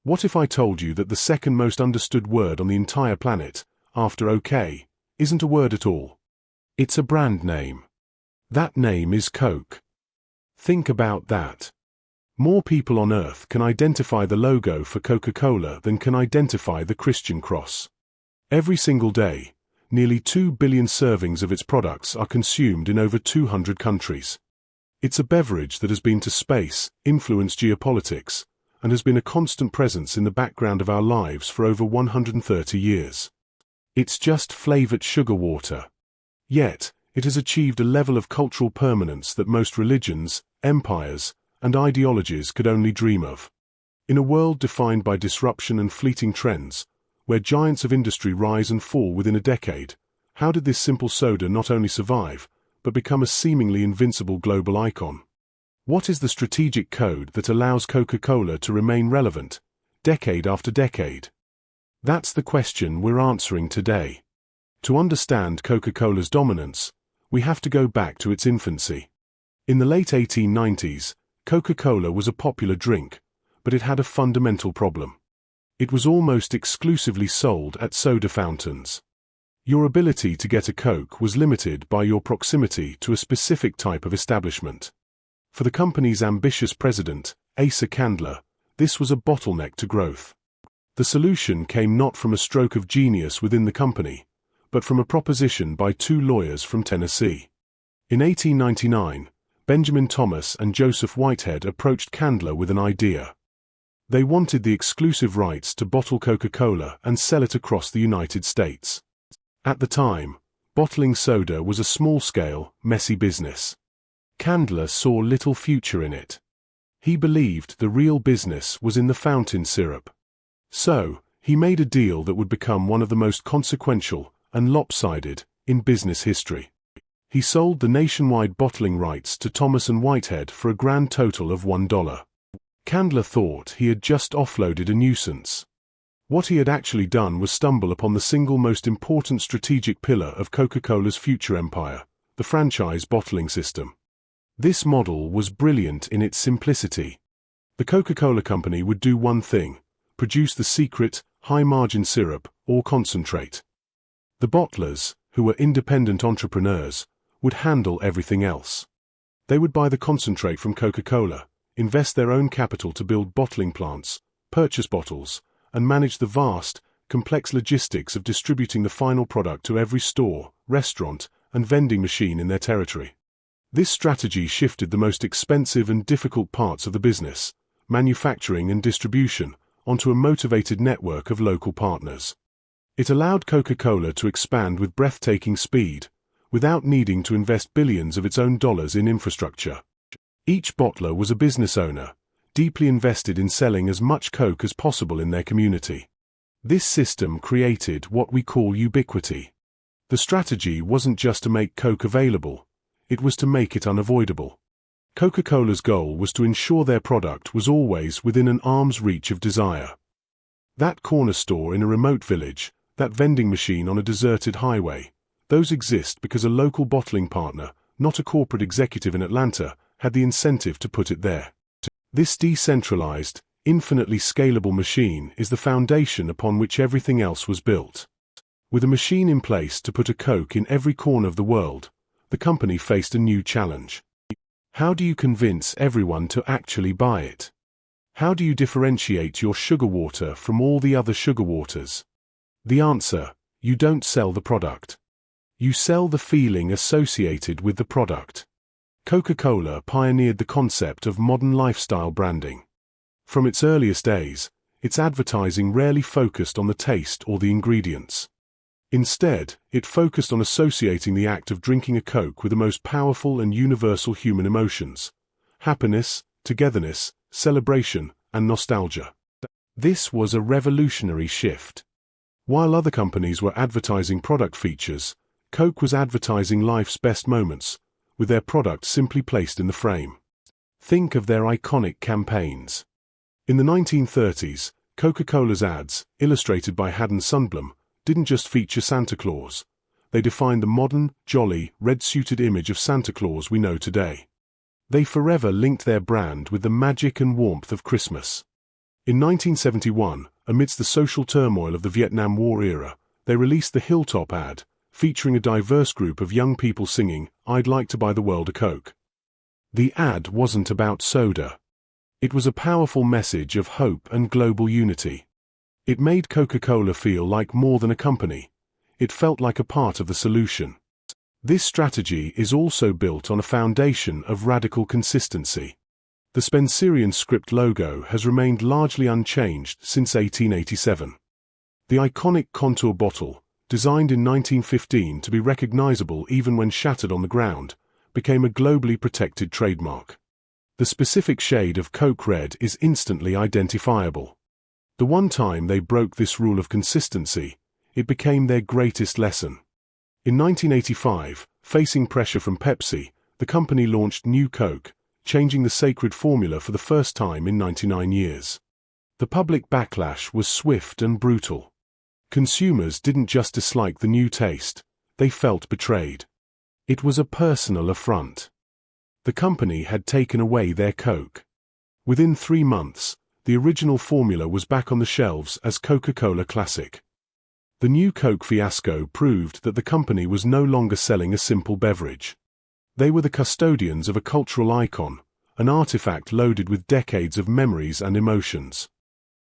What if I told you that the second most understood word on the entire planet, after OK, isn't a word at all? It's a brand name. That name is Coke. Think about that. More people on Earth can identify the logo for Coca-Cola than can identify the Christian cross. Every single day, nearly 2 billion servings of its products are consumed in over 200 countries. It's a beverage that has been to space, influenced geopolitics, and has been a constant presence in the background of our lives for over 130 years. It's just flavored sugar water. Yet, it has achieved a level of cultural permanence that most religions, empires, and ideologies could only dream of. In a world defined by disruption and fleeting trends, where giants of industry rise and fall within a decade, how did this simple soda not only survive, but become a seemingly invincible global icon? What is the strategic code that allows Coca-Cola to remain relevant, decade after decade? That's the question we're answering today. To understand Coca-Cola's dominance, we have to go back to its infancy. In the late 1890s, Coca-Cola was a popular drink, but it had a fundamental problem. It was almost exclusively sold at soda fountains. Your ability to get a Coke was limited by your proximity to a specific type of establishment. For the company's ambitious president, Asa Candler, this was a bottleneck to growth. The solution came not from a stroke of genius within the company, but from a proposition by two lawyers from Tennessee. In 1899, Benjamin Thomas and Joseph Whitehead approached Candler with an idea. They wanted the exclusive rights to bottle Coca-Cola and sell it across the United States. At the time, bottling soda was a small-scale, messy business. Candler saw little future in it. He believed the real business was in the fountain syrup. So, he made a deal that would become one of the most consequential and lopsided in business history. He sold the nationwide bottling rights to Thomas and Whitehead for a grand total of $1. Candler thought he had just offloaded a nuisance. What he had actually done was stumble upon the single most important strategic pillar of Coca-Cola's future empire, the franchise bottling system. This model was brilliant in its simplicity. The Coca-Cola Company would do one thing: produce the secret, high-margin syrup or concentrate. The bottlers, who were independent entrepreneurs, would handle everything else. They would buy the concentrate from Coca-Cola, invest their own capital to build bottling plants, purchase bottles, and manage the vast, complex logistics of distributing the final product to every store, restaurant, and vending machine in their territory. This strategy shifted the most expensive and difficult parts of the business, manufacturing and distribution, onto a motivated network of local partners. It allowed Coca-Cola to expand with breathtaking speed, without needing to invest billions of its own dollars in infrastructure. Each bottler was a business owner, deeply invested in selling as much Coke as possible in their community. This system created what we call ubiquity. The strategy wasn't just to make Coke available, it was to make it unavoidable. Coca-Cola's goal was to ensure their product was always within an arm's reach of desire. That corner store in a remote village, that vending machine on a deserted highway, those exist because a local bottling partner, not a corporate executive in Atlanta, had the incentive to put it there. This decentralized, infinitely scalable machine is the foundation upon which everything else was built. With a machine in place to put a Coke in every corner of the world, the company faced a new challenge. How do you convince everyone to actually buy it? How do you differentiate your sugar water from all the other sugar waters? The answer: you don't sell the product. You sell the feeling associated with the product. Coca-Cola pioneered the concept of modern lifestyle branding. From its earliest days, its advertising rarely focused on the taste or the ingredients. Instead, it focused on associating the act of drinking a Coke with the most powerful and universal human emotions: happiness, togetherness, celebration, and nostalgia. This was a revolutionary shift. While other companies were advertising product features, Coke was advertising life's best moments, with their product simply placed in the frame. Think of their iconic campaigns. In the 1930s, Coca-Cola's ads, illustrated by Haddon Sundblom, didn't just feature Santa Claus. They defined the modern, jolly, red-suited image of Santa Claus we know today. They forever linked their brand with the magic and warmth of Christmas. In 1971, amidst the social turmoil of the Vietnam War era, they released the Hilltop ad, featuring a diverse group of young people singing, "I'd like to buy the world a Coke." The ad wasn't about soda. It was a powerful message of hope and global unity. It made Coca-Cola feel like more than a company. It felt like a part of the solution. This strategy is also built on a foundation of radical consistency. The Spencerian script logo has remained largely unchanged since 1887. The iconic contour bottle, designed in 1915 to be recognizable even when shattered on the ground, became a globally protected trademark. The specific shade of Coke Red is instantly identifiable. The one time they broke this rule of consistency, it became their greatest lesson. In 1985, facing pressure from Pepsi, the company launched New Coke, changing the sacred formula for the first time in 99 years. The public backlash was swift and brutal. Consumers didn't just dislike the new taste, they felt betrayed. It was a personal affront. The company had taken away their Coke. Within 3 months, the original formula was back on the shelves as Coca-Cola Classic. The new Coke Fiasco proved that the company was no longer selling a simple beverage. They were the custodians of a cultural icon, an artifact loaded with decades of memories and emotions.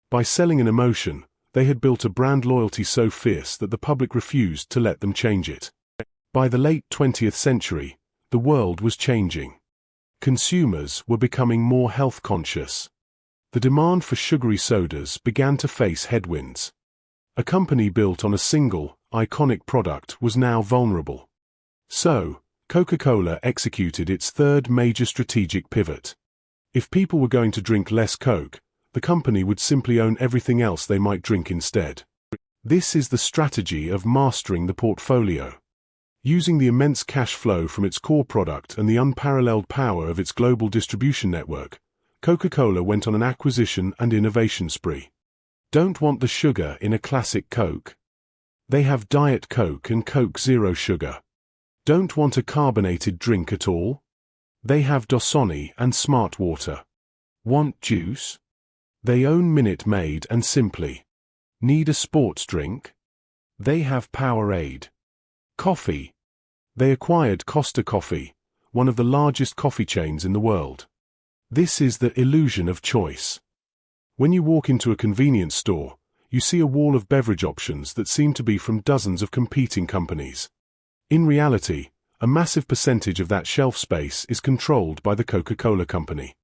By selling an emotion, they had built a brand loyalty so fierce that the public refused to let them change it. By the late 20th century, the world was changing. Consumers were becoming more health conscious. The demand for sugary sodas began to face headwinds. A company built on a single, iconic product was now vulnerable. So, Coca-Cola executed its third major strategic pivot. If people were going to drink less Coke, the company would simply own everything else they might drink instead. This is the strategy of mastering the portfolio. Using the immense cash flow from its core product and the unparalleled power of its global distribution network, Coca-Cola went on an acquisition and innovation spree. Don't want the sugar in a classic Coke? They have Diet Coke and Coke Zero Sugar. Don't want a carbonated drink at all? They have Dasani and Smart Water. Want juice? They own Minute Maid and Simply. Need a sports drink? They have Powerade. Coffee. They acquired Costa Coffee, one of the largest coffee chains in the world. This is the illusion of choice. When you walk into a convenience store, you see a wall of beverage options that seem to be from dozens of competing companies. In reality, a massive percentage of that shelf space is controlled by the Coca-Cola Company.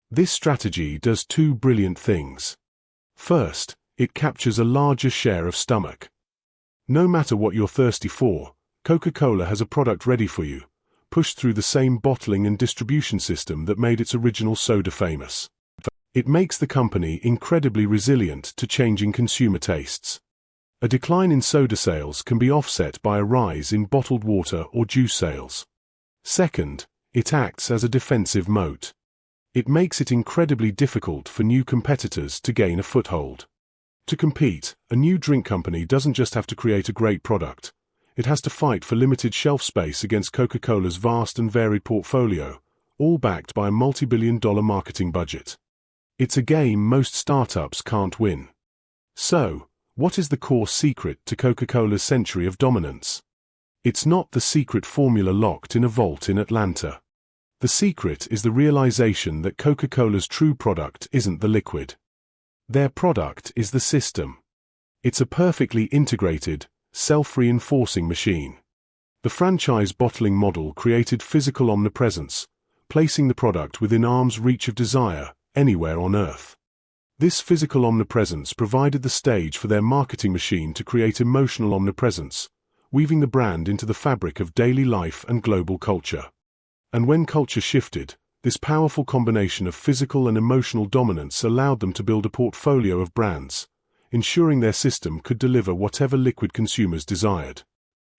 This strategy does 2 brilliant things. First, it captures a larger share of stomach. No matter what you're thirsty for, Coca-Cola has a product ready for you, pushed through the same bottling and distribution system that made its original soda famous. It makes the company incredibly resilient to changing consumer tastes. A decline in soda sales can be offset by a rise in bottled water or juice sales. Second, it acts as a defensive moat. It makes it incredibly difficult for new competitors to gain a foothold. To compete, a new drink company doesn't just have to create a great product. It has to fight for limited shelf space against Coca-Cola's vast and varied portfolio, all backed by a multi-billion-dollar marketing budget. It's a game most startups can't win. So, what is the core secret to Coca-Cola's century of dominance? It's not the secret formula locked in a vault in Atlanta. The secret is the realization that Coca-Cola's true product isn't the liquid. Their product is the system. It's a perfectly integrated, self-reinforcing machine. The franchise bottling model created physical omnipresence, placing the product within arm's reach of desire, anywhere on Earth. This physical omnipresence provided the stage for their marketing machine to create emotional omnipresence, weaving the brand into the fabric of daily life and global culture. And when culture shifted, this powerful combination of physical and emotional dominance allowed them to build a portfolio of brands, ensuring their system could deliver whatever liquid consumers desired.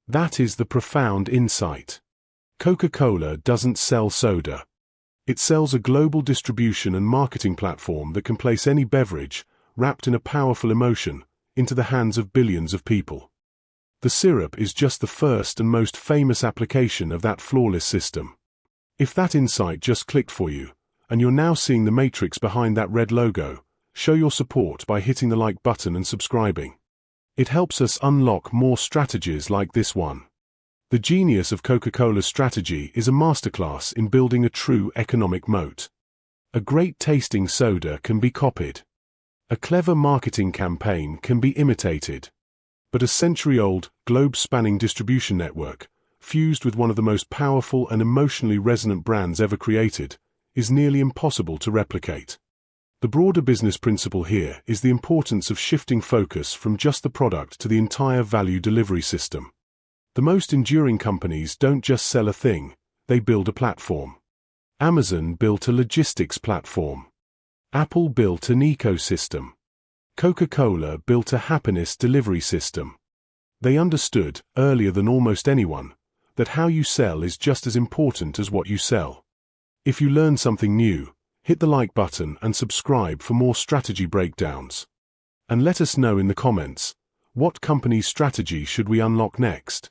That is the profound insight. Coca-Cola doesn't sell soda. It sells a global distribution and marketing platform that can place any beverage, wrapped in a powerful emotion, into the hands of billions of people. The syrup is just the first and most famous application of that flawless system. If that insight just clicked for you, and you're now seeing the matrix behind that red logo, show your support by hitting the like button and subscribing. It helps us unlock more strategies like this one. The genius of Coca-Cola's strategy is a masterclass in building a true economic moat. A great tasting soda can be copied. A clever marketing campaign can be imitated. But a century-old, globe-spanning distribution network, fused with one of the most powerful and emotionally resonant brands ever created, is nearly impossible to replicate. The broader business principle here is the importance of shifting focus from just the product to the entire value delivery system. The most enduring companies don't just sell a thing, they build a platform. Amazon built a logistics platform. Apple built an ecosystem. Coca-Cola built a happiness delivery system. They understood, earlier than almost anyone, that how you sell is just as important as what you sell. If you learn something new, hit the like button and subscribe for more strategy breakdowns. And let us know in the comments, what company's strategy should we unlock next?